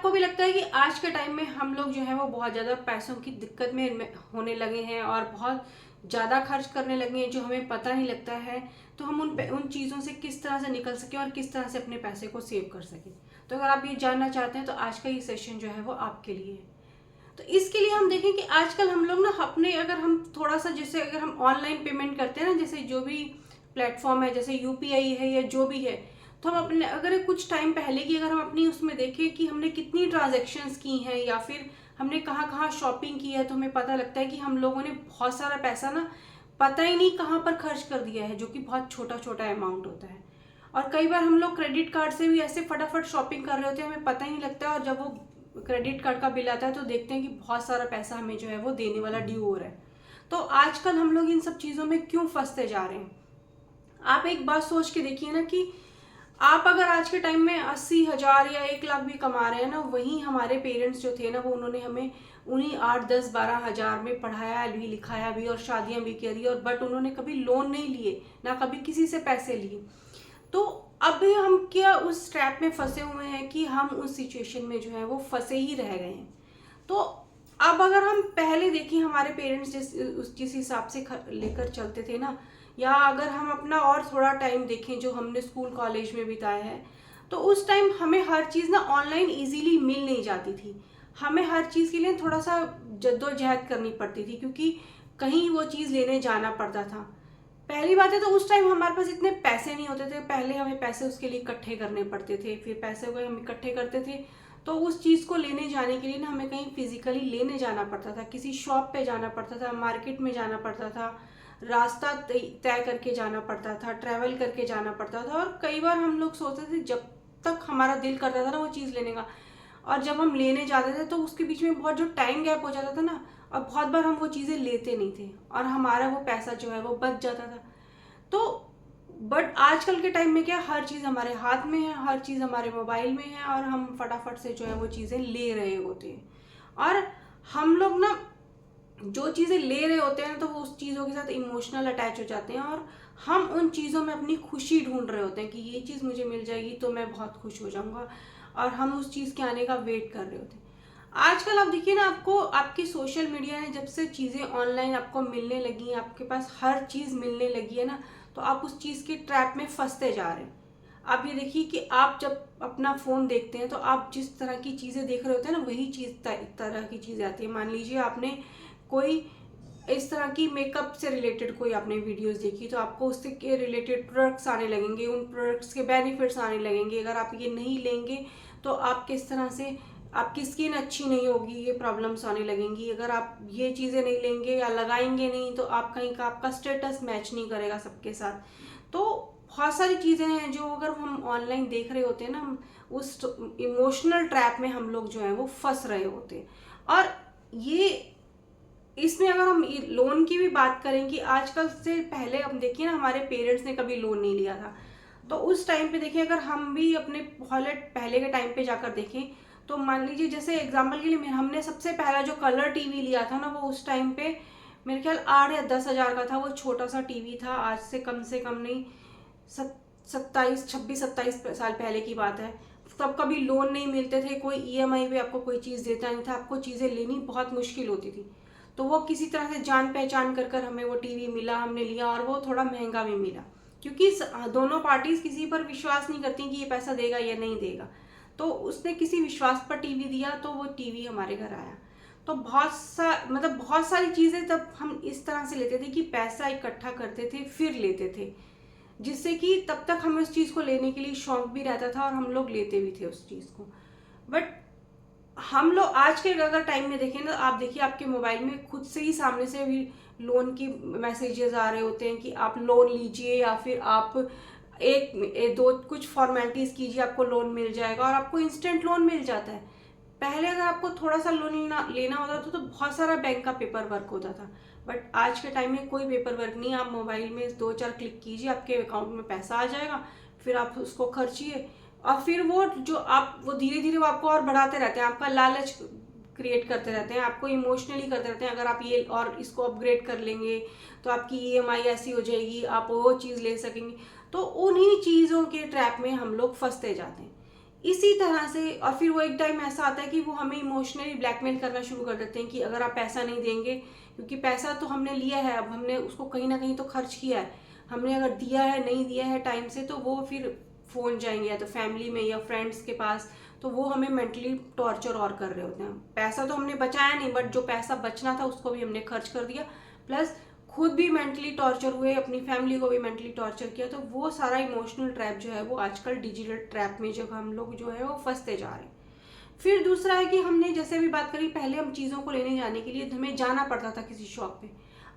आपको भी लगता है कि आज के टाइम में हम लोग जो है वो बहुत ज़्यादा पैसों की दिक्कत में होने लगे हैं और बहुत ज़्यादा खर्च करने लगे हैं जो हमें पता नहीं लगता है। तो हम उन चीज़ों से किस तरह से निकल सकें और किस तरह से अपने पैसे को सेव कर सकें। तो अगर आप ये जानना चाहते हैं तो आज का ये सेशन जो है वो आपके लिए है। तो इसके लिए हम देखें कि आजकल हम लोग ना अपने, अगर हम थोड़ा सा, जैसे अगर हम ऑनलाइन पेमेंट करते हैं ना, जैसे जो भी प्लेटफॉर्म है, जैसे यूपीआई है या जो भी है, तो हम अपने, अगर कुछ टाइम पहले की अगर हम अपनी उसमें देखें कि हमने कितनी ट्रांजेक्शन्स की हैं या फिर हमने कहाँ कहाँ शॉपिंग की है, तो हमें पता लगता है कि हम लोगों ने बहुत सारा पैसा ना पता ही नहीं कहाँ पर खर्च कर दिया है, जो कि बहुत छोटा छोटा अमाउंट होता है। और कई बार हम लोग क्रेडिट कार्ड से भी ऐसे फटाफट शॉपिंग कर रहे होते हैं, हमें पता ही नहीं लगता है, और जब वो क्रेडिट कार्ड का बिल आता है तो देखते हैं कि बहुत सारा पैसा हमें जो है वो देने वाला ड्यू हो रहा है। तो आजकल हम लोग इन सब चीज़ों में क्यों फंसते जा रहे हैं? आप एक बात सोच के देखिए ना कि आप अगर आज के टाइम में 80,000 या 1 लाख भी कमा रहे हैं ना, वहीं हमारे पेरेंट्स जो थे ना, वो उन्होंने हमें उन्हीं 8, 10, 12 हज़ार में पढ़ाया भी, लिखाया भी और शादियां भी करी, और बट उन्होंने कभी लोन नहीं लिए, ना कभी किसी से पैसे लिए। तो अभी हम क्या उस ट्रैप में फंसे हुए हैं कि हम उस सिचुएशन में जो है वो फंसे ही रह गए हैं। तो अब अगर हम पहले देखें हमारे पेरेंट्स जिस हिसाब से लेकर चलते थे ना, या अगर हम अपना और थोड़ा टाइम देखें जो हमने स्कूल कॉलेज में बिताया है, तो उस टाइम हमें हर चीज़ ना ऑनलाइन इजीली मिल नहीं जाती थी। हमें हर चीज़ के लिए थोड़ा सा जद्दोजहद करनी पड़ती थी, क्योंकि कहीं वो चीज़ लेने जाना पड़ता था। पहली बात है तो उस टाइम हमारे पास इतने पैसे नहीं होते थे, पहले हमें पैसे उसके लिए इकट्ठे करने पड़ते थे, फिर पैसे को हम इकट्ठे करते थे तो उस चीज़ को लेने जाने के लिए ना हमें कहीं फिजिकली लेने जाना पड़ता था, किसी शॉप पे जाना पड़ता था, मार्केट में जाना पड़ता था, रास्ता तय करके जाना पड़ता था, ट्रैवल करके जाना पड़ता था। और कई बार हम लोग सोचते थे जब तक हमारा दिल करता था ना वो चीज़ लेने का, और जब हम लेने जाते थे तो उसके बीच में बहुत जो टाइम गैप हो जाता था ना, और बहुत बार हम वो चीज़ें लेते नहीं थे और हमारा वो पैसा जो है वो बच जाता था। तो बट आजकल के टाइम में क्या, हर चीज़ हमारे हाथ में है, हर चीज़ हमारे मोबाइल में है, और हम फटाफट से जो है वो चीज़ें ले रहे होते हैं। और हम लोग ना जो चीज़ें ले रहे होते हैं तो वो उस चीज़ों के साथ इमोशनल अटैच हो जाते हैं, और हम उन चीज़ों में अपनी खुशी ढूंढ रहे होते हैं कि ये चीज़ मुझे मिल जाएगी तो मैं बहुत खुश हो जाऊंगा, और हम उस चीज़ के आने का वेट कर रहे होते हैं। आजकल आप देखिए ना, आपको आपकी सोशल मीडिया ने जब से चीज़ें ऑनलाइन आपको मिलने लगी हैं, आपके पास हर चीज़ मिलने लगी है ना, तो आप उस चीज़ के ट्रैप में फंसते जा रहे हैं। आप ये देखिए कि आप जब अपना फ़ोन देखते हैं तो आप जिस तरह की चीज़ें देख रहे होते हैं ना, वही तरह की चीज़ें आती है। मान लीजिए आपने कोई इस तरह की मेकअप से रिलेटेड कोई आपने वीडियोस देखी, तो आपको उससे के रिलेटेड प्रोडक्ट्स आने लगेंगे, उन प्रोडक्ट्स के बेनिफिट्स आने लगेंगे। अगर आप ये नहीं लेंगे तो आप किस तरह से, आपकी स्किन अच्छी नहीं होगी, ये प्रॉब्लम्स आने लगेंगी। अगर आप ये चीज़ें नहीं लेंगे या लगाएंगे नहीं तो आप कहीं का आपका स्टेटस मैच नहीं करेगा सबके साथ। तो बहुत सारी चीज़ें हैं जो अगर हम ऑनलाइन देख रहे होते हैं ना, हम उस इमोशनल ट्रैप में हम लोग जो है वो फंस रहे होते हैं। और ये इसमें अगर हम लोन की भी बात करें कि आजकल से पहले हम देखिए ना, हमारे पेरेंट्स ने कभी लोन नहीं लिया था, तो उस टाइम पे देखिए, अगर हम भी अपने पहले के टाइम पे जाकर देखें, तो मान लीजिए जैसे एग्जांपल के लिए हमने सबसे पहला जो कलर टीवी लिया था ना, वो उस टाइम पे मेरे ख्याल 8 या 10 हज़ार का था। वो छोटा सा टीवी था, आज से कम नहीं, 27 26 27 साल पहले की बात है। तब कभी लोन नहीं मिलते थे, कोई ईएमआई पे आपको कोई चीज़ देता नहीं था, आपको चीज़ें लेनी बहुत मुश्किल होती थी। तो वो किसी तरह से जान पहचान कर हमें वो टीवी मिला, हमने लिया, और वो थोड़ा महंगा भी मिला, क्योंकि दोनों पार्टीज किसी पर विश्वास नहीं करती कि ये पैसा देगा या नहीं देगा। तो उसने किसी विश्वास पर टीवी दिया, तो वो टीवी हमारे घर आया। तो बहुत सारी चीज़ें तब हम इस तरह से लेते थे कि पैसा इकट्ठा करते थे फिर लेते थे, जिससे कि तब तक हमें उस चीज़ को लेने के लिए शौक भी रहता था और हम लोग लेते भी थे उस चीज़ को। बट हम लोग आज के अगर टाइम में देखें ना, आप देखिए आपके मोबाइल में खुद से ही सामने से भी लोन की मैसेजेस आ रहे होते हैं कि आप लोन लीजिए, या फिर आप दो कुछ फॉर्मेलिटीज कीजिए, आपको लोन मिल जाएगा, और आपको इंस्टेंट लोन मिल जाता है। पहले अगर आपको थोड़ा सा लोन लेना होता था तो बहुत सारा बैंक का पेपर वर्क होता था, बट आज के टाइम में कोई पेपर वर्क नहीं। आप मोबाइल में 2 4 क्लिक कीजिए, आपके अकाउंट में पैसा आ जाएगा, फिर आप उसको खर्चिए, और फिर वो धीरे धीरे वो आपको और बढ़ाते रहते हैं, आपका लालच क्रिएट करते रहते हैं, आपको इमोशनली करते रहते हैं। अगर आप ये और इसको अपग्रेड कर लेंगे तो आपकी ईएमआई ऐसी हो जाएगी, आप वो चीज़ ले सकेंगे। तो उन्हीं चीज़ों के ट्रैप में हम लोग फंसते जाते हैं। इसी तरह से और फिर वो एक टाइम ऐसा आता है कि वो हमें इमोशनली ब्लैकमेल करना शुरू कर देते हैं कि अगर आप पैसा नहीं देंगे, क्योंकि पैसा तो हमने लिया है, अब हमने उसको कहीं ना कहीं तो खर्च किया है, हमने अगर दिया है नहीं दिया है टाइम से, तो वो फिर फ़ोन जाएंगे या तो फैमिली में या फ्रेंड्स के पास, तो वो हमें मेंटली टॉर्चर और कर रहे होते हैं। पैसा तो हमने बचाया नहीं, बट जो पैसा बचना था उसको भी हमने खर्च कर दिया, प्लस खुद भी मेंटली टॉर्चर हुए, अपनी फैमिली को भी मेंटली टॉर्चर किया। तो वो सारा इमोशनल ट्रैप जो है वो आजकल डिजिटल ट्रैप में जो हम लोग जो है वो फंसते जा रहे हैं। फिर दूसरा है कि हमने जैसे भी बात करी, पहले हम चीज़ों को लेने जाने के लिए हमें जाना पड़ता था किसी शॉप पे।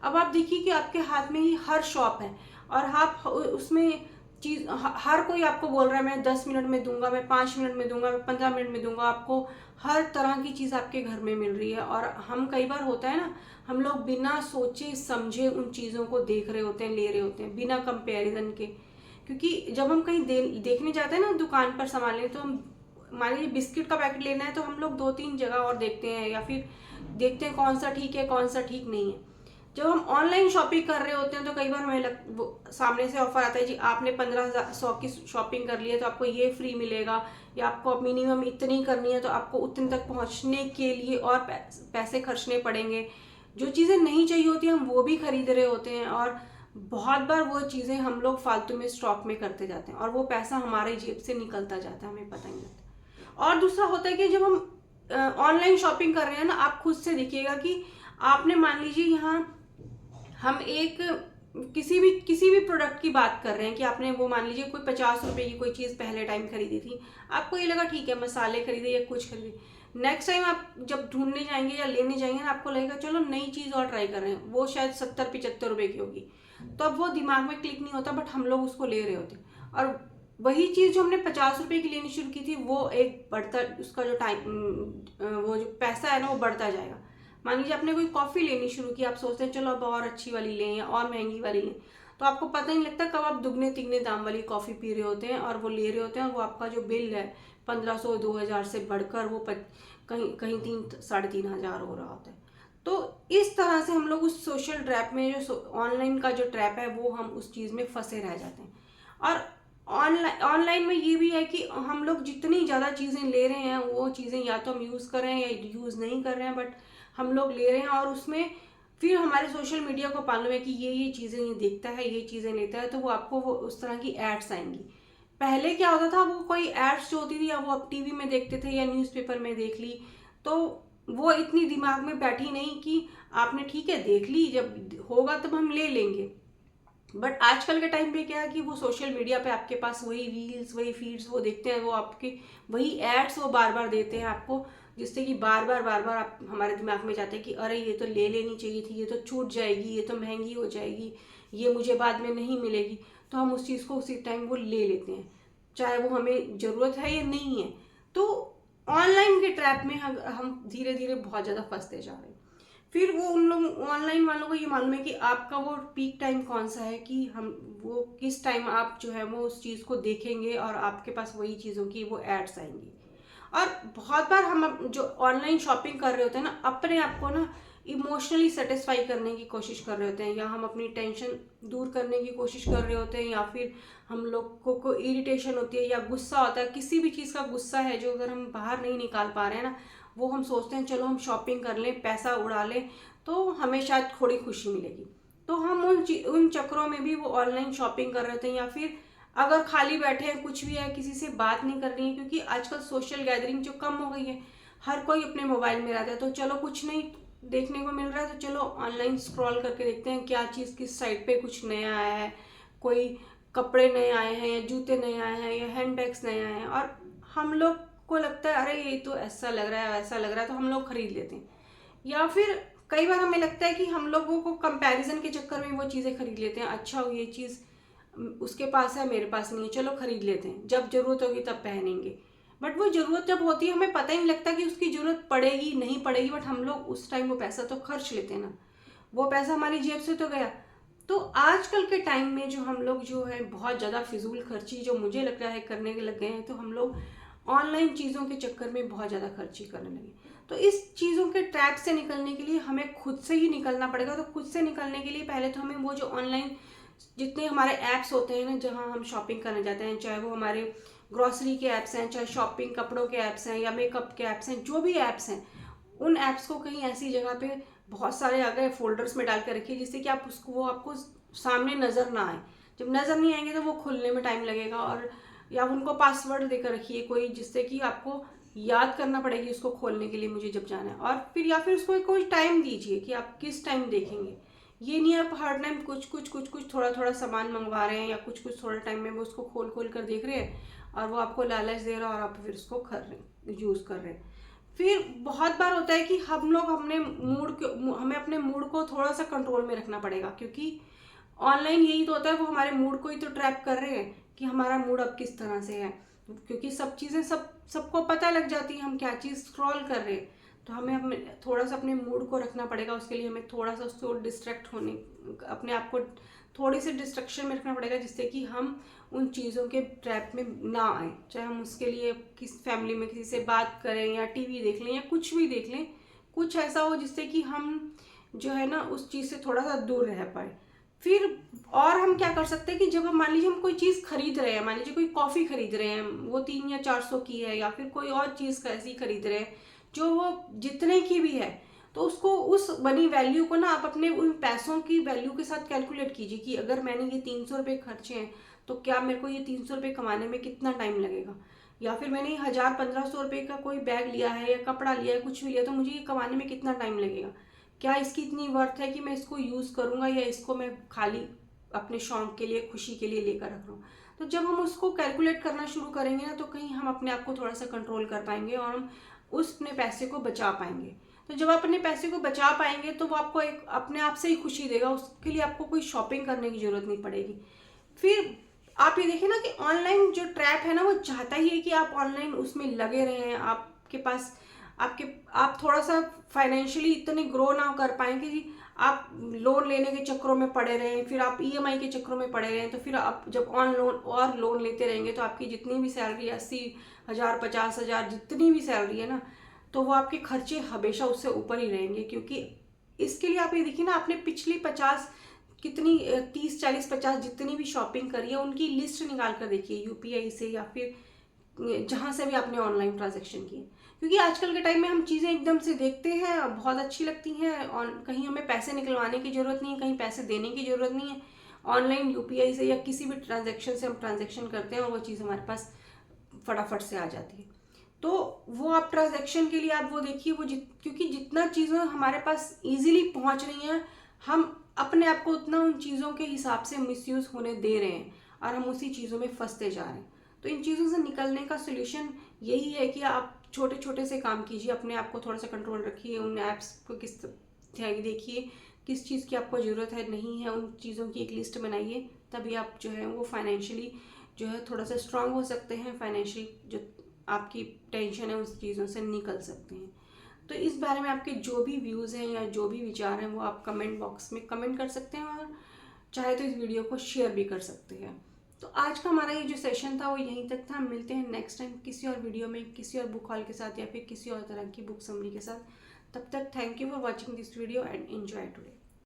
अब आप देखिए कि आपके हाथ में ही हर शॉप है, और आप उसमें चीज़ हर कोई आपको बोल रहा है मैं 10 मिनट में दूंगा, मैं 5 मिनट में दूंगा, मैं 15 मिनट में दूंगा। आपको हर तरह की चीज़ आपके घर में मिल रही है, और हम कई बार होता है ना, हम लोग बिना सोचे समझे उन चीज़ों को देख रहे होते हैं, ले रहे होते हैं बिना कंपैरिजन के। क्योंकि जब हम कहीं देखने जाते हैं ना दुकान पर सामान लेने, तो हम मान लीजिए बिस्किट का पैकेट लेना है तो हम लोग 2-3 जगह और देखते हैं, या फिर देखते हैं कौन सा ठीक है कौन सा ठीक नहीं है। जब हम ऑनलाइन शॉपिंग कर रहे होते हैं तो कई बार हमें वो सामने से ऑफर आता है, जी आपने 1500 की शॉपिंग कर ली है तो आपको ये फ्री मिलेगा, या आपको अब मिनिमम इतनी करनी है तो आपको उतने तक पहुंचने के लिए और पैसे खर्चने पड़ेंगे। जो चीज़ें नहीं चाहिए होती हम वो भी खरीद रहे होते हैं, और बहुत बार वो चीज़ें हम लोग फालतू में स्टॉक में करते जाते हैं, और वो पैसा हमारे जेब से निकलता जाता है, हमें पता ही नहीं लगता। और दूसरा होता है कि जब हम ऑनलाइन शॉपिंग कर रहे हैं ना, आप खुद से देखिएगा कि आपने मान लीजिए यहाँ हम एक किसी भी प्रोडक्ट की बात कर रहे हैं कि आपने वो मान लीजिए कोई 50 रुपए की कोई चीज़ पहले टाइम खरीदी थी, आपको ये लगा ठीक है मसाले खरीदे या कुछ खरीदे, नेक्स्ट टाइम आप जब ढूंढने जाएंगे या लेने जाएंगे ना, आपको लगेगा चलो नई चीज़ और ट्राई कर रहे हैं, वो शायद 70-75 रुपए की होगी, तो अब वो दिमाग में क्लिक नहीं होता, बट हम लोग उसको ले रहे होते। और वही चीज़ जो हमने 50 रुपए की लेनी शुरू की थी, वो एक बढ़ता, उसका जो टाइम वो जो पैसा है ना वो बढ़ता जाएगा। मान लीजिए आपने कोई कॉफ़ी लेनी शुरू की, आप सोचते हैं चलो अब और अच्छी वाली लें या और महंगी वाली लें, तो आपको पता नहीं लगता कब आप दुगने तिगने दाम वाली कॉफ़ी पी रहे होते हैं और वो ले रहे होते हैं, और वो आपका जो बिल है 1500-2000 से बढ़कर वो कहीं कहीं 3-3.5 हजार हो रहा होता है। तो इस तरह से हम लोग उस सोशल ट्रैप में, जो ऑनलाइन का जो ट्रैप है, वो हम उस चीज़ में फंसे रह जाते हैं। और ऑनलाइन में ये भी है कि हम लोग जितनी ज़्यादा चीज़ें ले रहे हैं, वो चीज़ें या तो हम यूज़ कर रहे हैं या यूज़ नहीं कर रहे हैं, बट हम लोग ले रहे हैं, और उसमें फिर हमारे सोशल मीडिया को मालूम है कि ये चीज़ें ये देखता है, ये चीज़ें लेता है, तो वो आपको वो उस तरह की एड्स आएंगी। पहले क्या होता था, वो कोई एड्स जो होती थी या वो आप टीवी में देखते थे या न्यूज़पेपर में देख ली, तो वो इतनी दिमाग में बैठी नहीं कि आपने ठीक है देख ली, जब होगा तब हम ले लेंगे। बट आजकल के टाइम पे क्या है कि वो सोशल मीडिया पे आपके पास वही रील्स, वही फीड्स वो देखते हैं, वो आपके वही एड्स वो बार बार देते हैं आपको, जिससे कि बार बार आप हमारे दिमाग में जाते हैं कि अरे ये तो ले लेनी चाहिए थी, ये तो छूट जाएगी, ये तो महंगी हो जाएगी, ये मुझे बाद में नहीं मिलेगी, तो हम उस चीज़ को उसी टाइम वो ले लेते हैं, चाहे वो हमें ज़रूरत है या नहीं है। तो ऑनलाइन के ट्रैप में हम धीरे धीरे बहुत ज़्यादा फंसते जा रहे हैं। फिर वो उन लोग ऑनलाइन वालों को ये मालूम है कि आपका वो पीक टाइम कौन सा है, कि हम वो किस टाइम आप जो है वो उस चीज़ को देखेंगे और आपके पास वही चीज़ों की वो एड्स आएंगी। और बहुत बार हम जो ऑनलाइन शॉपिंग कर रहे होते हैं ना, अपने आप को ना इमोशनली सेटिस्फाई करने की कोशिश कर रहे होते हैं, या हम अपनी टेंशन दूर करने की कोशिश कर रहे होते हैं, या फिर हम लोग को इरिटेशन होती है या गुस्सा होता है, किसी भी चीज़ का गुस्सा है जो अगर हम बाहर नहीं निकाल पा रहे हैं ना, वो हम सोचते हैं चलो हम शॉपिंग कर लें, पैसा उड़ा लें, तो हमें शायद थोड़ी खुशी मिलेगी। तो हम उन चक्करों में भी वो ऑनलाइन शॉपिंग कर रहे थे, या फिर अगर खाली बैठे हैं, कुछ भी है, किसी से बात नहीं करनी है, क्योंकि आजकल सोशल गैदरिंग जो कम हो गई है, हर कोई अपने मोबाइल में रहता है, तो चलो कुछ नहीं देखने को मिल रहा है तो चलो ऑनलाइन स्क्रॉल करके देखते हैं क्या चीज़ किस साइट पे कुछ नया आया है, कोई कपड़े नए आए हैं या जूते नए आए हैं या हैंड बैग्स नए आए हैं, और हम लोग को लगता है अरे ये तो ऐसा लग रहा है वैसा लग रहा है, तो हम लोग खरीद लेते हैं। या फिर कई बार हमें लगता है कि हम लोगों को कंपैरिजन के चक्कर में वो चीज़ें खरीद लेते हैं, अच्छा ये चीज़ उसके पास है मेरे पास नहीं है, चलो खरीद लेते हैं, जब जरूरत होगी तब पहनेंगे। बट वो जरूरत जब होती है हमें पता ही नहीं लगता कि उसकी जरूरत पड़ेगी नहीं पड़ेगी, बट हम लोग उस टाइम वो पैसा तो खर्च लेते हैं ना, वो पैसा हमारी जेब से तो गया। तो आजकल के टाइम में जो हम लोग जो है बहुत ज़्यादा फिजूल खर्ची जो मुझे लग रहा है करने के लग गए हैं, तो हम लोग ऑनलाइन चीज़ों के चक्कर में बहुत ज़्यादा खर्ची करने लगे। तो इस चीज़ों के ट्रैप से निकलने के लिए हमें खुद से ही निकलना पड़ेगा। तो खुद से निकलने के लिए पहले तो हमें वो जो ऑनलाइन जितने हमारे ऐप्स होते हैं ना, जहाँ हम शॉपिंग करने जाते हैं, चाहे वो हमारे ग्रॉसरी के ऐप्स हैं, चाहे शॉपिंग कपड़ों के ऐप्स हैं या मेकअप के ऐप्स हैं, जो भी ऐप्स हैं, उन ऐप्स को कहीं ऐसी जगह पे बहुत सारे अगर फोल्डर्स में डाल कर रखिए जिससे कि आप उसको वो आपको सामने नज़र ना आए। जब नज़र नहीं आएंगे तो वो खुलने में टाइम लगेगा, और या उनको पासवर्ड देकर रखिए कोई, जिससे कि आपको याद करना पड़ेगी उसको खोलने के लिए मुझे जब जाना है। और फिर या फिर उसको कोई टाइम दीजिए कि आप किस टाइम देखेंगे। ये नहीं आप हर टाइम कुछ थोड़ा थोड़ा सामान मंगवा रहे हैं या कुछ थोड़ा टाइम में वो उसको खोल खोल कर देख रहे हैं और वो आपको लालच दे रहा है और आप फिर उसको कर रहे यूज़ कर रहे हैं। फिर बहुत बार होता है कि हम लोग हमें अपने मूड को थोड़ा सा कंट्रोल में रखना पड़ेगा, क्योंकि ऑनलाइन यही तो होता है, वो हमारे मूड को ही तो ट्रैप कर रहे हैं कि हमारा मूड अब किस तरह से है, क्योंकि सब चीज़ें सबको पता लग जाती है हम क्या चीज़ स्क्रॉल कर रहे हैं। तो हमें थोड़ा सा अपने मूड को रखना पड़ेगा, उसके लिए हमें थोड़ा सा उसको अपने आप को थोड़ी सी डिस्ट्रक्शन में रखना पड़ेगा, जिससे कि हम उन चीज़ों के ट्रैप में ना आए। चाहे हम उसके लिए किस फैमिली में किसी से बात करें या टीवी देख लें या कुछ भी देख लें, कुछ ऐसा हो जिससे कि हम जो है ना उस चीज़ से थोड़ा सा दूर रह पाए। फिर और हम क्या कर सकते हैं कि जब हम मान लीजिए हम कोई चीज़ खरीद रहे हैं, मान लीजिए कोई कॉफ़ी खरीद रहे हैं, वो 300 या 400 की है, या फिर कोई और चीज़ ऐसी खरीद रहे हैं जो वो जितने की भी है, तो उसको उस बनी वैल्यू को ना आप अपने उन पैसों की वैल्यू के साथ कैलकुलेट कीजिए कि अगर मैंने ये 300 रुपये खर्चे हैं तो क्या मेरे को ये 300 रुपये कमाने में कितना टाइम लगेगा। या फिर मैंने 1000-1500 रुपये का कोई बैग लिया है या कपड़ा लिया है, कुछ भी लिया, तो मुझे ये कमाने में कितना टाइम लगेगा। क्या इसकी इतनी वर्थ है कि मैं इसको यूज़ करूँगा, या इसको मैं खाली अपने शौक के लिए, खुशी के लिए लेकर रख रहा हूँ। तो जब हम उसको कैलकुलेट करना शुरू करेंगे ना, तो कहीं हम अपने आप को थोड़ा सा कंट्रोल कर पाएंगे और हम अपने पैसे को बचा पाएंगे। तो जब आप अपने पैसे को बचा पाएंगे तो वो आपको एक अपने आप से ही खुशी देगा, उसके लिए आपको कोई शॉपिंग करने की ज़रूरत नहीं पड़ेगी। फिर आप ये देखिए ना कि ऑनलाइन जो ट्रैप है ना, वो चाहता ही है कि आप ऑनलाइन उसमें लगे रहें, आपके पास आप थोड़ा सा फाइनेंशियली इतने ग्रो ना कर पाएंगे कि आप लोन लेने के चक्करों में पड़े रहें, फिर आप ईएमआई के चक्करों में पड़े रहें। तो फिर आप जब लोन लेते रहेंगे तो आपकी जितनी भी सैलरी 80,000 50,000 जितनी भी सैलरी है ना, तो वो आपके खर्चे हमेशा उससे ऊपर ही रहेंगे। क्योंकि इसके लिए आप ये देखिए ना, आपने पिछली 30 40 50 जितनी भी शॉपिंग करी है उनकी लिस्ट निकाल कर देखिए, यूपीआई से या फिर जहाँ से भी आपने ऑनलाइन ट्रांजैक्शन किए। क्योंकि आजकल के टाइम में हम चीज़ें एकदम से देखते हैं, बहुत अच्छी लगती हैं, और कहीं हमें पैसे निकलवाने की ज़रूरत नहीं है, कहीं पैसे देने की ज़रूरत नहीं है। ऑनलाइन यूपीआई से या किसी भी ट्रांजैक्शन से हम ट्रांजैक्शन करते हैं और वो चीज़ हमारे पास फटाफट से आ जाती है। तो वो आप ट्रांजैक्शन के लिए आप वो देखिए, क्योंकि जितना चीज़ें हमारे पास इजीली पहुंच रही हैं, हम अपने आप को उतना उन चीज़ों के हिसाब से मिसयूज़ होने दे रहे हैं और हम उसी चीज़ों में फंसते जा रहे हैं। तो इन चीज़ों से निकलने का सोल्यूशन यही है कि आप छोटे छोटे से काम कीजिए, अपने आप को थोड़ा सा कंट्रोल रखिए, उन ऐप्स को देखिए किस चीज़ की आपको ज़रूरत है नहीं है, उन चीज़ों की एक लिस्ट बनाइए। तभी आप जो है वो फाइनेंशियली जो है थोड़ा सा स्ट्रांग हो सकते हैं, फाइनेंशियली जो आपकी टेंशन है उस चीज़ों से निकल सकते हैं। तो इस बारे में आपके जो भी व्यूज़ हैं या जो भी विचार हैं वो आप कमेंट बॉक्स में कमेंट कर सकते हैं, और चाहे तो इस वीडियो को शेयर भी कर सकते हैं। तो आज का हमारा ये जो सेशन था वो यहीं तक था। मिलते हैं नेक्स्ट टाइम किसी और वीडियो में, किसी और बुक हॉल के साथ या फिर किसी और तरह की बुक समरी के साथ। तब तक thank you for watching this video and enjoy today.